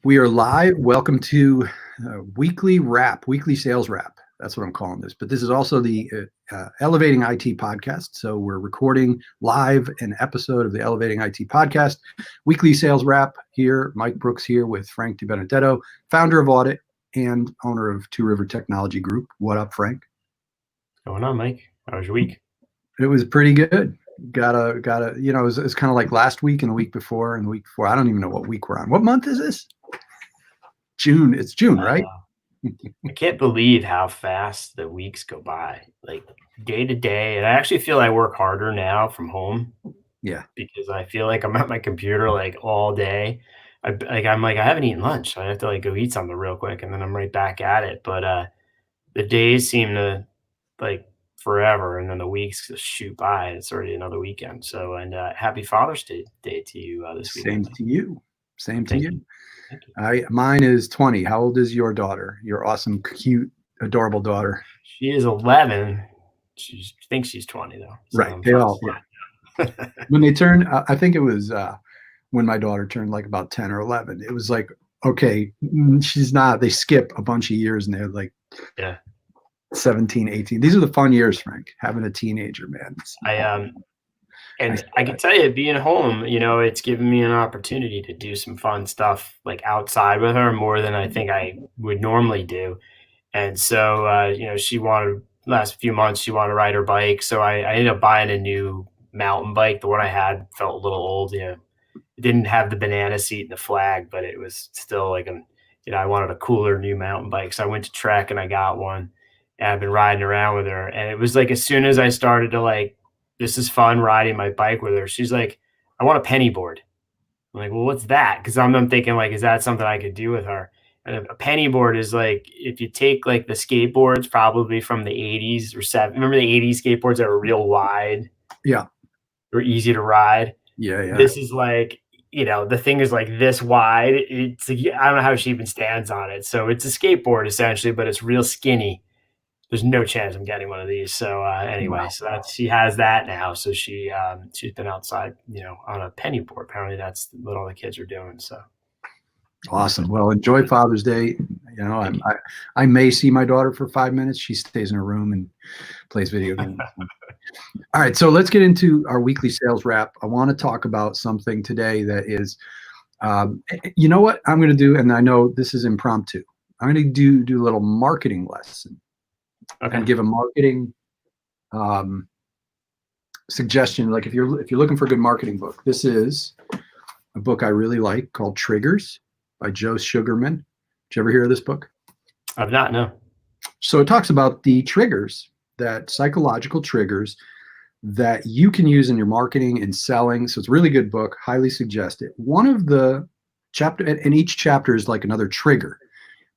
We are live. Welcome to weekly sales wrap. That's what I'm calling this. But this is also the Elevating IT podcast. So we're recording live an episode of the Elevating IT podcast, weekly sales wrap here. Mike Brooks here with Frank DiBenedetto, founder of Audit and owner of Two River Technology Group. What up, Frank? What's going on, Mike? How was your week? It was pretty good. It's kind of like last week and the week before and the week before. I don't even know what week we're on. What month is this? June. It's June, right? I can't believe how fast the weeks go by, like day to day. And I actually feel I work harder now from home. Yeah. Because I feel like I'm at my computer like all day. I haven't eaten lunch. So I have to like go eat something real quick and then I'm right back at it. But the days seem to like forever and then the weeks just shoot by and it's already another weekend. So happy Father's Day to you this weekend. Same to you. Same to Thank you. you. Mine is 20. How old is your daughter? Your awesome, cute, adorable daughter. She is 11. She thinks she's 20 though. So right. They all. Yeah. When they turn, I think it was when my daughter turned like about 10 or 11. It was like, okay, she's not. They skip a bunch of years and they're like, 17, 18. These are the fun years, Frank. Having a teenager, man. I can tell you, being home, it's given me an opportunity to do some fun stuff like outside with her more than I think I would normally do. And so, she wanted, last few months, she wanted to ride her bike. So I ended up buying a new mountain bike. The one I had felt a little old. It didn't have the banana seat and the flag, but it was still like I wanted a cooler new mountain bike. So I went to Trek and I got one. And I've been riding around with her. And it was like as soon as I started to this is fun riding my bike with her, she's like, I want a penny board. I'm like, well, what's that? Because I'm thinking like, is that something I could do with her? And a penny board is like, if you take like the skateboards probably from the 80s or 70s, remember the 80s skateboards that were real wide? Yeah. They were easy to ride. Yeah. This is like, the thing is like this wide. It's like, I don't know how she even stands on it. So it's a skateboard essentially, but it's real skinny. There's no chance I'm getting one of these. So anyway, wow. So she has that now. So she's been outside, on a penny board. Apparently that's what all the kids are doing. So awesome. Well, enjoy Father's Day. I may see my daughter for 5 minutes. She stays in her room and plays video games. All right, so let's get into our weekly sales wrap. I want to talk about something today that is, you know what I'm going to do, and I know this is impromptu. I'm going to do a little marketing lesson. Okay. And give a marketing suggestion. Like if you're looking for a good marketing book, this is a book I really like called Triggers by Joe Sugarman. Did you ever hear of this book? I've not, no. So it talks about the triggers, that psychological triggers that you can use in your marketing and selling. So it's a really good book. Highly suggest it. One of the chapter, and each chapter is like another trigger,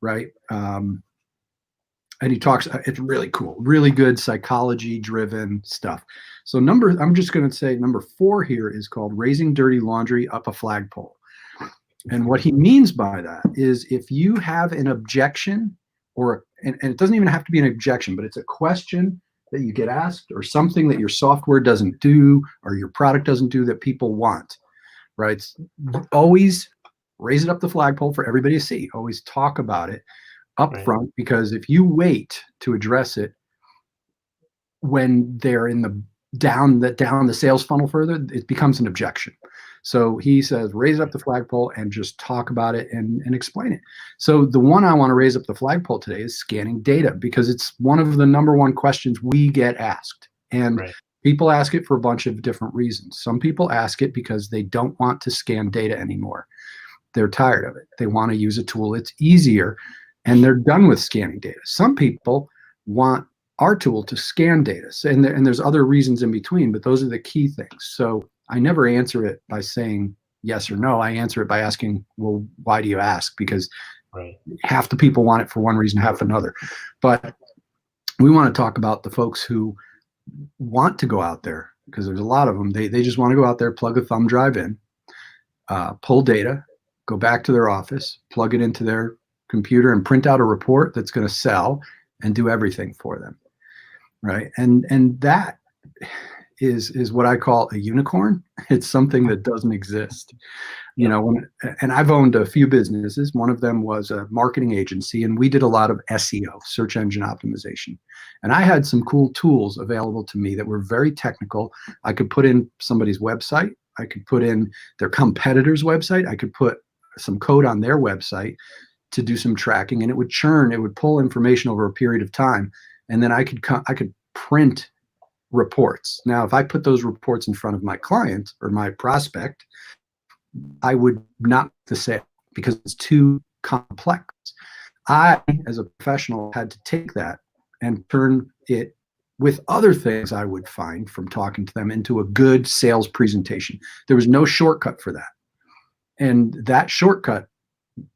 right? And he talks, it's really cool, really good psychology-driven stuff. So I'm just going to say number 4 here is called Raising Dirty Laundry Up a Flagpole. And what he means by that is if you have an objection and it doesn't even have to be an objection, but it's a question that you get asked or something that your software doesn't do or your product doesn't do that people want, right? Always raise it up the flagpole for everybody to see. Always talk about it up front, because if you wait to address it when they're in the down the sales funnel further, it becomes an objection. So he says, raise it up the flagpole and just talk about it and explain it. So the one I want to raise up the flagpole today is scanning data, because it's one of the number one questions we get asked. And people ask it for a bunch of different reasons. Some people ask it because they don't want to scan data anymore. They're tired of it. They want to use a tool that's easier, and they're done with scanning data. Some people want our tool to scan data, and there's other reasons in between, but those are the key things. So I never answer it by saying yes or no. I answer it by asking, well, why do you ask? Because half the people want it for one reason, half another. But we want to talk about the folks who want to go out there, because there's a lot of them. They just want to go out there, plug a thumb drive in, pull data, go back to their office, plug it into their computer and print out a report that's going to sell and do everything for them, right? And that is what I call a unicorn. It's something that doesn't exist. You know, and I've owned a few businesses. One of them was a marketing agency, and we did a lot of SEO, search engine optimization. And I had some cool tools available to me that were very technical. I could put in somebody's website. I could put in their competitor's website. I could put some code on their website to do some tracking, and it would churn. It would pull information over a period of time, and then I could print reports. Now, if I put those reports in front of my client or my prospect, I would not the sale because it's too complex. I, as a professional, had to take that and turn it with other things I would find from talking to them into a good sales presentation. There was no shortcut for that. And that shortcut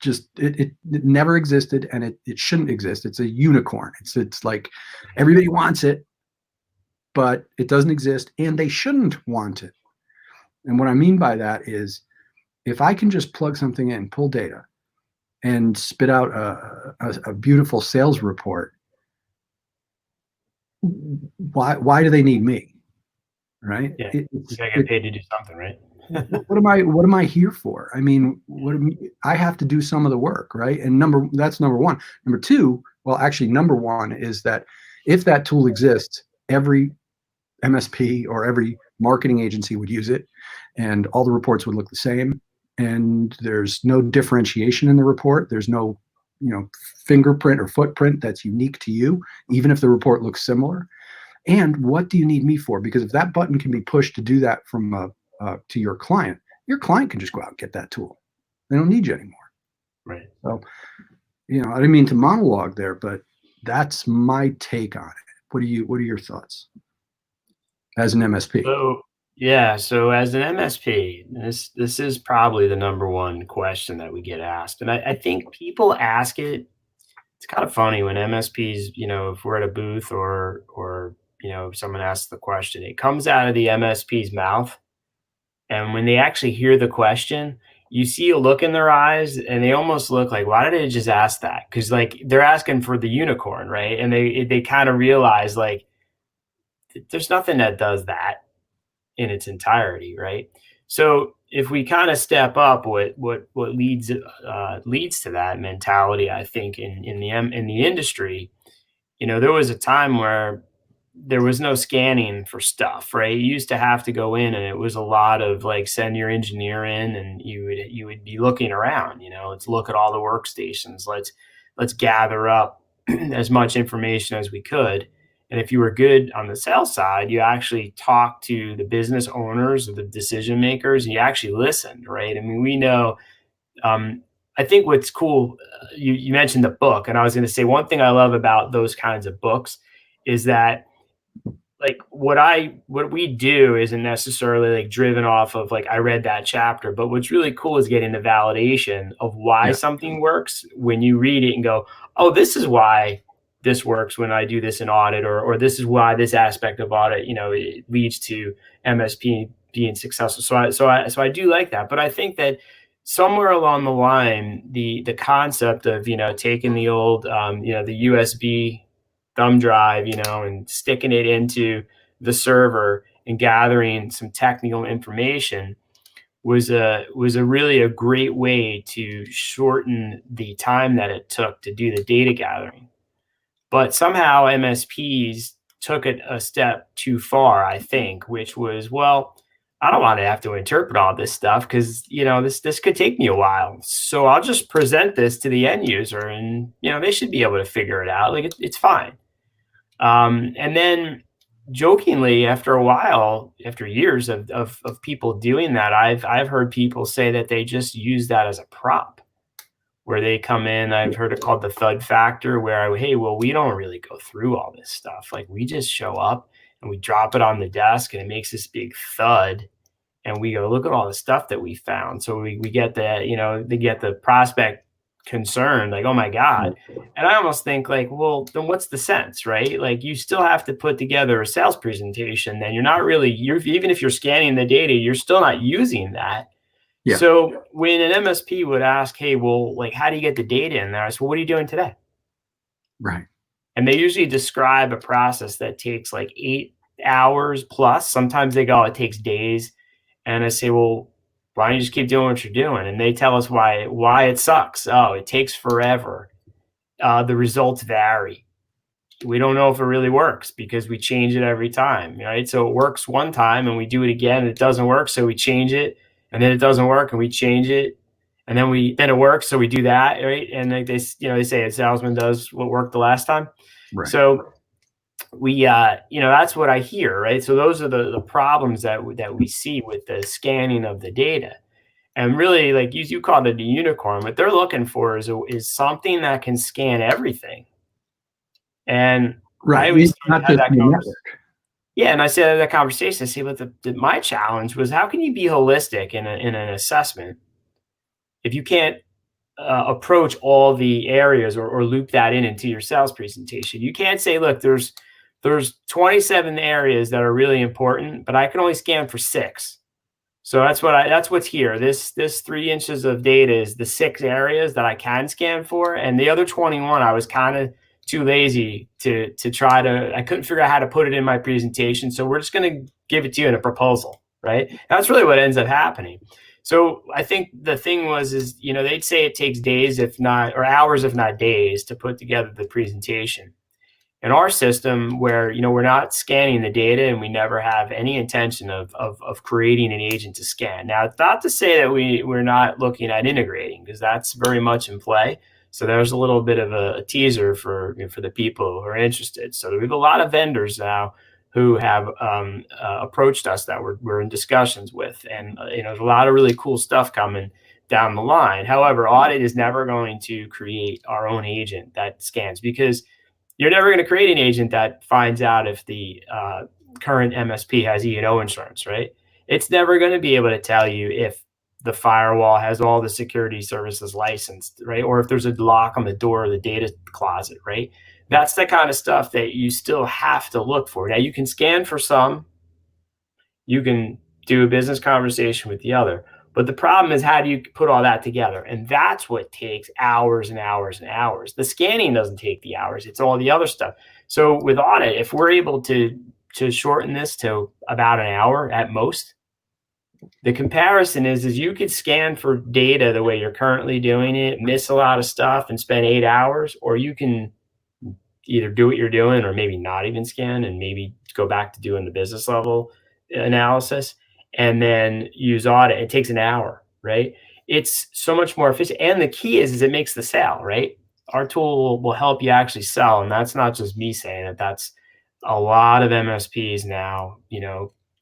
just it never existed, and it shouldn't exist. It's a unicorn. It's like everybody wants it, but it doesn't exist, and they shouldn't want it. And what I mean by that is, if I can just plug something in, pull data, and spit out a beautiful sales report, why do they need me? Right? Yeah, you gotta get paid to do something, right? What am I here for? I mean, I have to do some of the work, right? And that's number one. Number two, well, actually, number one is that if that tool exists, every MSP or every marketing agency would use it, and all the reports would look the same. And there's no differentiation in the report. There's no, fingerprint or footprint that's unique to you, even if the report looks similar. And what do you need me for? Because if that button can be pushed to do that from to your client can just go out and get that tool. They don't need you anymore. Right. So, I didn't mean to monologue there, but that's my take on it. What are your thoughts as an MSP? So as an MSP, this is probably the number one question that we get asked. And I think people ask it. It's kind of funny when MSPs, if we're at a booth or someone asks the question, it comes out of the MSP's mouth. And when they actually hear the question, you see a look in their eyes, and they almost look like, why did they just ask that? Because like they're asking for the unicorn, right? And they kind of realize like there's nothing that does that in its entirety, right? So if we kind of step up, what leads to that mentality, I think in the industry, there was a time where there was no scanning for stuff, right? You used to have to go in, and it was a lot of like send your engineer in, and you would be looking around, let's look at all the workstations. Let's gather up as much information as we could. And if you were good on the sales side, you actually talked to the business owners or the decision makers, and you actually listened, right? I mean, we know, I think what's cool, you mentioned the book, and I was going to say one thing I love about those kinds of books is that like what we do isn't necessarily like driven off of like I read that chapter, but what's really cool is getting the validation of why something works when you read it and go, oh, this is why this works when I do this in audit, or this is why this aspect of audit, it leads to MSP being successful. So I do like that, but I think that somewhere along the line, the concept of taking the old the USB thumb drive, and sticking it into the server and gathering some technical information was a really a great way to shorten the time that it took to do the data gathering. But somehow MSPs took it a step too far, I think, which was, well, I don't want to have to interpret all this stuff because, this could take me a while. So I'll just present this to the end user, and, they should be able to figure it out. Like it's fine. And then jokingly, after a while, after years of people doing that, I've heard people say that they just use that as a prop, where they come in. I've heard it called the thud factor, where we don't really go through all this stuff. Like we just show up and we drop it on the desk, and it makes this big thud, and we go, look at all the stuff that we found. So we get the, they get the prospect concerned, like, oh my God. And I almost think like, well, then what's the sense, right? Like you still have to put together a sales presentation. Then even if you're scanning the data, you're still not using that. Yeah. So when an MSP would ask, hey, well, like, how do you get the data in there? I said, well, what are you doing today? Right. And they usually describe a process that takes like 8 hours plus. Sometimes they go, it takes days. And I say, well, why don't you just keep doing what you're doing? And they tell us why it sucks. Oh, it takes forever. The results vary. We don't know if it really works because we change it every time, right? So it works one time and we do it again and it doesn't work, so we change it, and then it doesn't work and we change it, and then it works, so we do that, right? And like they say a salesman does what worked the last time. Right. So we that's what I hear, right? So those are the problems that we see with the scanning of the data. And really, like you called it a unicorn, what they're looking for is something that can scan everything. And right, I always not just the network. Yeah, and I said that conversation, I say, but my challenge was, how can you be holistic in an assessment if you can't approach all the areas or loop that into your sales presentation? You can't say, look, there's 27 areas that are really important, but I can only scan for 6. So that's what's here. This 3 inches of data is the 6 areas that I can scan for, and the other 21 I was kind of too lazy to try to. I couldn't figure out how to put it in my presentation, so we're just going to give it to you in a proposal, right? That's really what ends up happening. So I think the thing is they'd say it takes days, if not, or hours, if not days, to put together the presentation. In our system, where we're not scanning the data and we never have any intention of creating an agent to scan. Now, it's not to say that we're not looking at integrating, because that's very much in play. So there's a little bit of a teaser for the people who are interested. So we have a lot of vendors now who have approached us that we're in discussions with, and there's a lot of really cool stuff coming down the line. However, Audit is never going to create our own agent that scans, because you're never going to create an agent that finds out if the current MSP has E&O insurance, right? It's never going to be able to tell you if the firewall has all the security services licensed, right? Or if there's a lock on the door of the data closet, right? That's the kind of stuff that you still have to look for. Now, you can scan for some, you can do a business conversation with the other. But the problem is, how do you put all that together? And that's what takes hours and hours and hours. The scanning doesn't take the hours. It's all the other stuff. So with Audit, if we're able to shorten this to about an hour at most, the comparison is you could scan for data the way you're currently doing it, miss a lot of stuff, and spend 8 hours, or you can either do what you're doing or maybe not even scan and maybe go back to doing the business level analysis, and then use Audit. It takes an hour, right? It's so much more efficient. And the key is it makes the sale, right? Our tool will help you actually sell. And that's not just me saying it. That's a lot of MSPs now,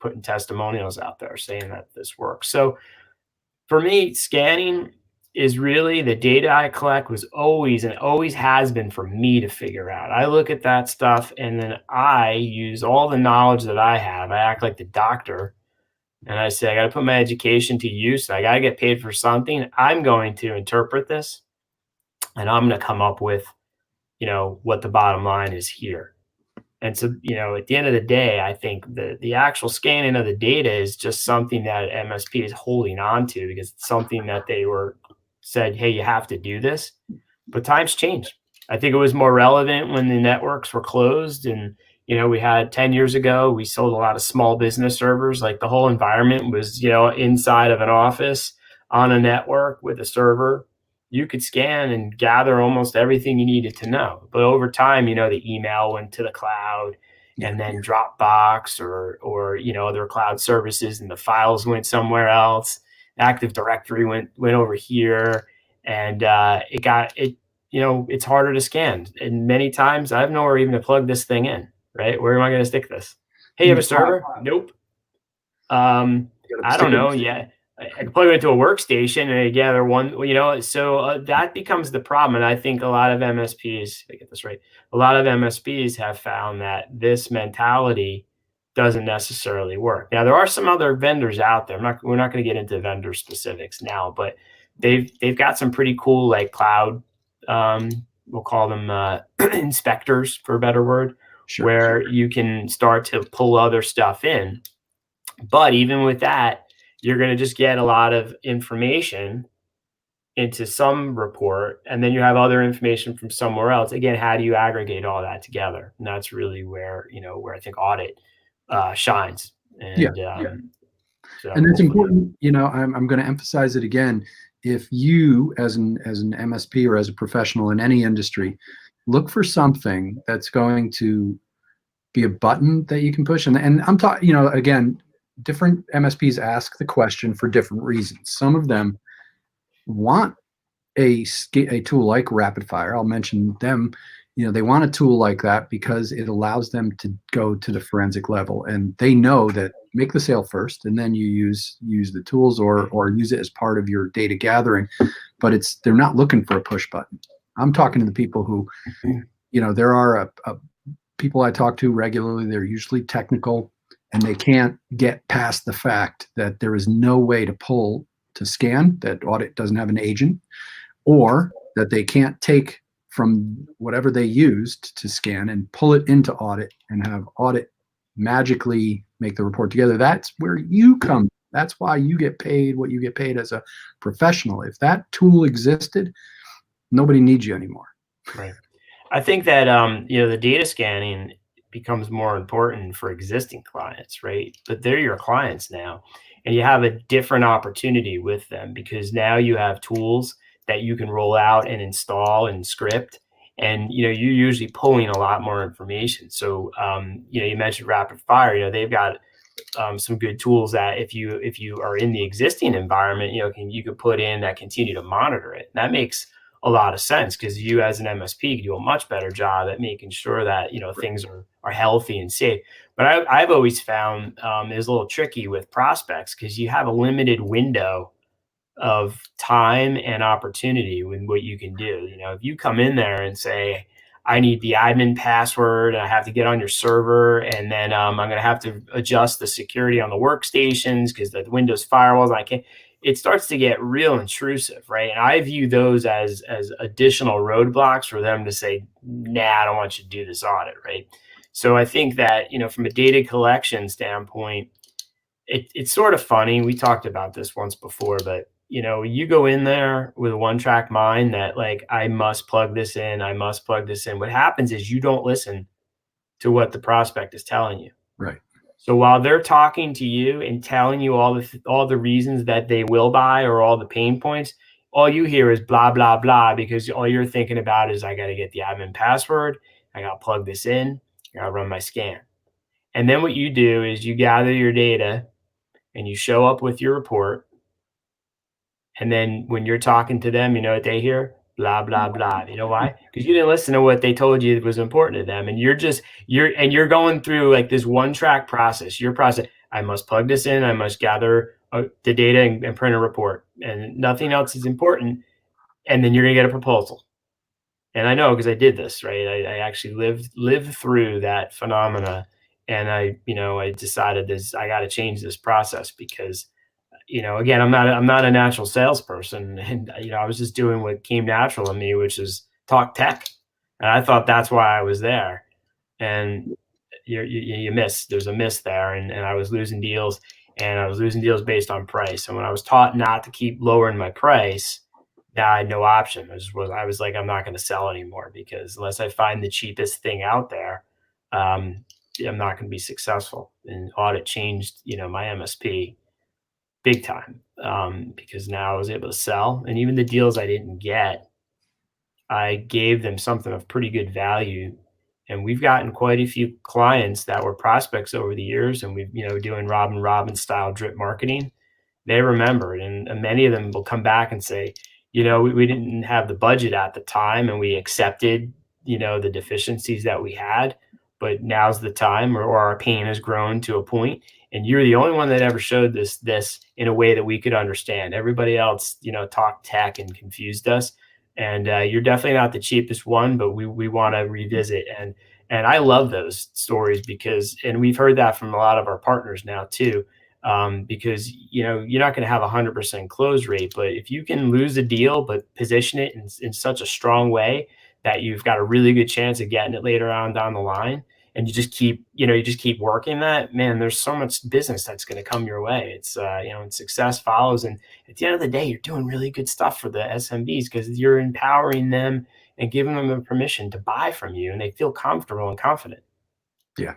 putting testimonials out there saying that this works. So for me, scanning is really the data I collect was always, and always has been, for me to figure out. I look at that stuff and then I use all the knowledge that I have. I act like the doctor. And I say, I got to put my education to use. I got to get paid for something. I'm going to interpret this, and I'm going to come up with, what the bottom line is here. And so, at the end of the day, I think the actual scanning of the data is just something that MSP is holding on to, because it's something that they were said, hey, you have to do this. But times change. I think it was more relevant when the networks were closed, and we had 10 years ago, we sold a lot of small business servers. Like, the whole environment was, inside of an office on a network with a server. You could scan and gather almost everything you needed to know. But over time, the email went to the cloud, and then Dropbox or other cloud services, and the files went somewhere else. Active Directory went over here, and it's harder to scan. And many times I have nowhere even to plug this thing in. Right? Where am I going to stick this? Hey, you have a server? Nope. I don't know. Yeah. I can plug it into a workstation and I gather one, so that becomes the problem. And I think a lot of MSPs, if I get this right, a lot of MSPs have found that this mentality doesn't necessarily work. Now, there are some other vendors out there. We're not going to get into vendor specifics now, but they've got some pretty cool, like, cloud, we'll call them inspectors, for a better word. Sure, where you can start to pull other stuff in. But even with that, you're going to just get a lot of information into some report, and then you have other information from somewhere else. Again, how do you aggregate all that together? And that's really where I think Audit shines. Yeah. And so And it's hopefully, important, I'm going to emphasize it again. If you, as an MSP or as a professional in any industry, look for something that's going to be a button that you can push. And I'm talking, again, different MSPs ask the question for different reasons. Some of them want a tool like Rapid Fire. I'll mention them. They want a tool like that because it allows them to go to the forensic level, and they know that make the sale first, and then you use the tools or use it as part of your data gathering. But they're not looking for a push button. I'm talking to the people who, there are people I talk to regularly. They're usually technical, and they can't get past the fact that there is no way to scan, that audit doesn't have an agent, or that they can't take from whatever they used to scan and pull it into audit and have audit magically make the report together. That's where you come. That's why you get paid what you get paid as a professional. If that tool existed, nobody needs you anymore. right. I think that the data scanning becomes more important for existing clients, right? But they're your clients now, and you have a different opportunity with them because now you have tools that you can roll out and install and script, and you're usually pulling a lot more information. So you mentioned Rapid Fire. They've got some good tools that if you are in the existing environment, you could put in that continue to monitor it. And that makes a lot of sense because you as an MSP can do a much better job at making sure that things are healthy and safe. But I've always found it's a little tricky with prospects because you have a limited window of time and opportunity with what you can do. If you come in there and say, I need the admin password, and I have to get on your server, and then I'm going to have to adjust the security on the workstations because the Windows firewalls, and I can't. It starts to get real intrusive, right? And I view those as additional roadblocks for them to say, nah, I don't want you to do this audit, right? So I think that, from a data collection standpoint, it's sort of funny. We talked about this once before, but you go in there with a one-track mind that like, I must plug this in, I must plug this in. What happens is you don't listen to what the prospect is telling you. Right. So while they're talking to you and telling you all the reasons that they will buy or all the pain points, all you hear is blah, blah, blah, because all you're thinking about is I got to get the admin password, I got to plug this in, I got to run my scan. And then what you do is you gather your data and you show up with your report. And then when you're talking to them, you know what they hear? Blah, blah, blah. You know why? Because you didn't listen to what they told you was important to them. And you're going through like this one track process. Your process, I must plug this in. I must gather the data and print a report, and nothing else is important. And then you're going to get a proposal. And I know because I did this, right? I actually lived through that phenomena. And I decided I got to change this process because again, I'm not a natural salesperson, and I was just doing what came natural to me, which is talk tech, and I thought that's why I was there. And you miss. There's a miss there, and I was losing deals, and I was losing deals based on price. And when I was taught not to keep lowering my price, I had no option. I was like, I'm not going to sell anymore because unless I find the cheapest thing out there, I'm not going to be successful. And audit changed, my MSP big time because now I was able to sell, and even the deals I didn't get, I gave them something of pretty good value. And we've gotten quite a few clients that were prospects over the years, and we've doing Robin style drip marketing. They remembered, and many of them will come back and say, we didn't have the budget at the time, and we accepted the deficiencies that we had, but now's the time, or our pain has grown to a point, and you're the only one that ever showed this in a way that we could understand. Everybody else, talked tech and confused us, and you're definitely not the cheapest one, but we want to revisit. And I love those stories because, and we've heard that from a lot of our partners now too, because you're not going to have 100% close rate, but if you can lose a deal but position it in such a strong way that you've got a really good chance of getting it later on down the line, and you just keep working that, man, there's so much business that's going to come your way. It's and success follows, and at the end of the day, you're doing really good stuff for the SMBs because you're empowering them and giving them the permission to buy from you, and they feel comfortable and confident. Yeah.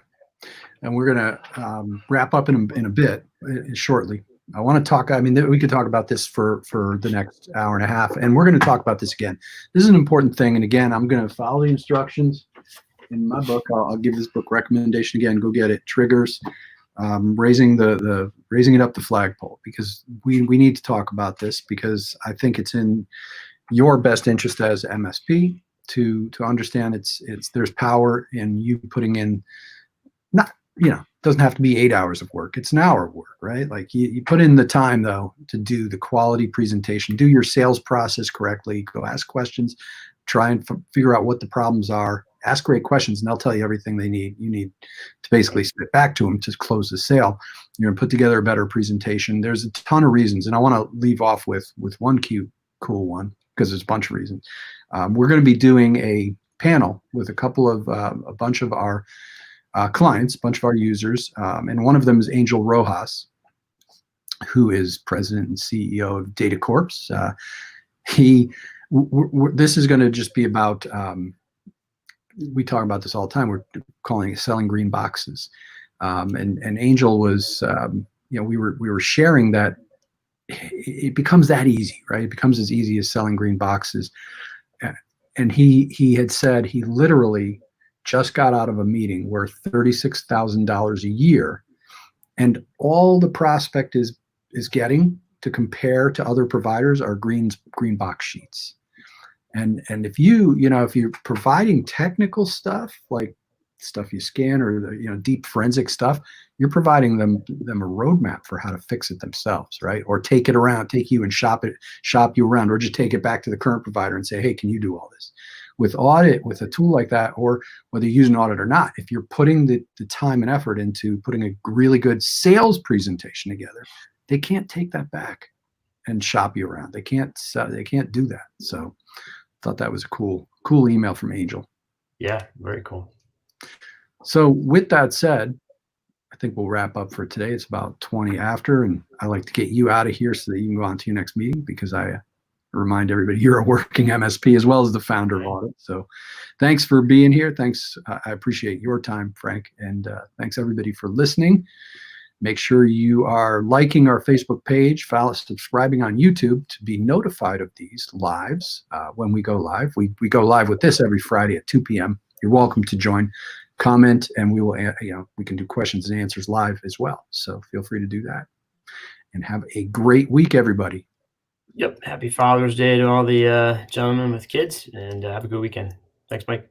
and we're going to wrap up in a bit shortly. I want to talk. I mean, we could talk about this for the next hour and a half, and we're going to talk about this again. This is an important thing, and again, I'm going to follow the instructions in my book. I'll give this book recommendation again. Go get it. Triggers, raising it up the flagpole, because we need to talk about this, because I think it's in your best interest as MSP to understand there's power in you putting in, not, doesn't have to be 8 hours of work. It's an hour of work, right? Like you put in the time though to do the quality presentation, do your sales process correctly, go ask questions, try and figure out what the problems are, ask great questions, and they'll tell you everything you need to basically spit back to them to close the sale. You're gonna put together a better presentation. There's a ton of reasons, and I want to leave off with one cool one, because there's a bunch of reasons. We're going to be doing a panel with a bunch of our clients, a bunch of our users, and one of them is Angel Rojas, who is president and CEO of Data Corps. This is going to just be about, we talk about this all the time, we're calling it selling green boxes. And Angel was, we were sharing that it becomes that easy, right? It becomes as easy as selling green boxes. And he had said he literally just got out of a meeting worth $36,000 a year, and all the prospect is getting to compare to other providers are green box sheets. And if if you're providing technical stuff, like stuff you scan, or deep forensic stuff, you're providing them a roadmap for how to fix it themselves, right? Or take you and shop you around, or just take it back to the current provider and say, hey, can you do all this? With audit, with a tool like that, or whether you use an audit or not, if you're putting the time and effort into putting a really good sales presentation together, they can't take that back and shop you around. They can't do that. So I thought that was a cool email from Angel. Yeah, very cool. So with that said, I think we'll wrap up for today. It's about 20 after, and I like to get you out of here so that you can go on to your next meeting, because I remind everybody you're a working MSP as well as the founder of Audit. So thanks for being here. Thanks. I appreciate your time, Frank. And thanks everybody for listening. Make sure you are liking our Facebook page, subscribing on YouTube to be notified of these lives when we go live. We go live with this every Friday at 2 p.m. You're welcome to join, comment, and we will, we can do questions and answers live as well. So feel free to do that. And have a great week, everybody. Yep. Happy Father's Day to all the gentlemen with kids, and have a good weekend. Thanks, Mike.